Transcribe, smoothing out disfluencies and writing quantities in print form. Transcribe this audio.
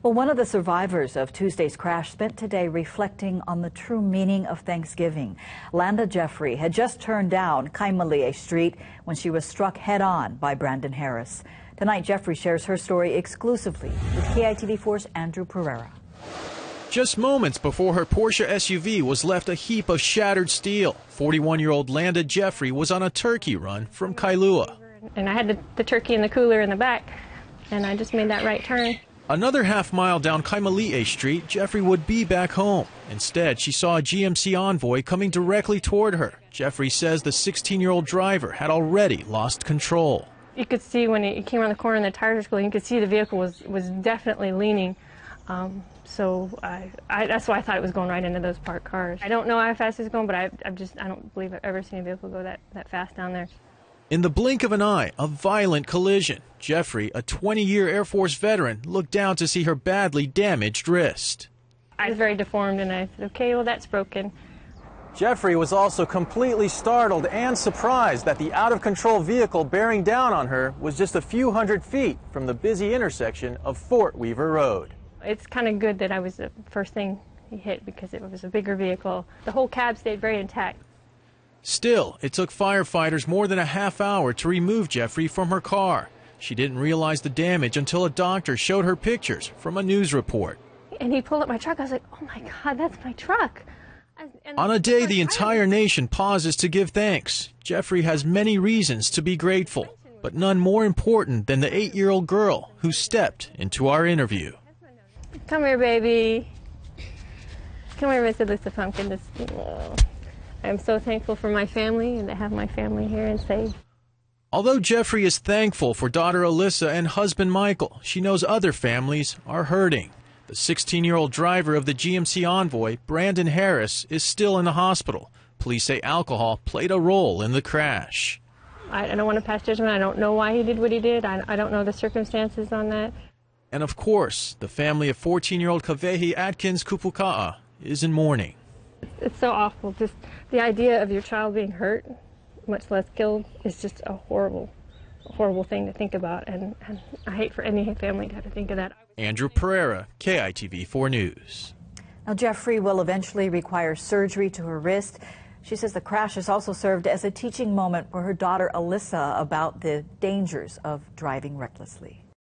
Well, one of the survivors of Tuesday's crash spent today reflecting on the true meaning of Thanksgiving. Landa Jeffrey had just turned down Kaimalie Street when she was struck head-on by Brandon Harris. Tonight, Jeffrey shares her story exclusively with KITV4's Andrew Pereira. Just moments before her Porsche SUV was left a heap of shattered steel, 41-year-old Landa Jeffrey was on a turkey run from Kailua. And I had the turkey in the cooler in the back, and I just made that right turn. Another half-mile down Kaimalie Street, Jeffrey would be back home. Instead, she saw a GMC Envoy coming directly toward her. Jeffrey says the 16-year-old driver had already lost control. You could see when it came around the corner and the tires were going, you could see the vehicle was definitely leaning. So that's why I thought it was going right into those parked cars. I don't know how fast it's going, but I don't believe I've ever seen a vehicle go that fast down there. In the blink of an eye, a violent collision. Jeffrey, a 20-year Air Force veteran, looked down to see her badly damaged wrist. I was very deformed, and I said, okay, well, that's broken. Jeffrey was also completely startled and surprised that the out-of-control vehicle bearing down on her was just a few hundred feet from the busy intersection of Fort Weaver Road. It's kind of good that I was the first thing he hit because it was a bigger vehicle. The whole cab stayed very intact. Still, it took firefighters more than a half hour to remove Jeffrey from her car. She didn't realize the damage until a doctor showed her pictures from a news report. And he pulled up my truck. I was like, oh my God, that's my truck. On a day the entire nation pauses to give thanks, Jeffrey has many reasons to be grateful, but none more important than the 8-year-old girl who stepped into our interview. Come here, baby. Come here, Mr. Lisa Pumpkin. I'm so thankful for my family and to have my family here and safe. Although Jeffrey is thankful for daughter Alyssa and husband Michael, she knows other families are hurting. The 16-year-old driver of the GMC Envoy, Brandon Harris, is still in the hospital. Police say alcohol played a role in the crash. I don't want to pass judgment. I don't know why he did what he did. I don't know the circumstances on that. And of course, the family of 14-year-old Kavehi Atkins Kupuka'a is in mourning. It's so awful. Just the idea of your child being hurt, much less killed, is just a horrible thing to think about. And I hate for any family to have to think of that. Andrew Pereira, KITV4 News. Now, Jeffrey will eventually require surgery to her wrist. She says the crash has also served as a teaching moment for her daughter Alyssa about the dangers of driving recklessly.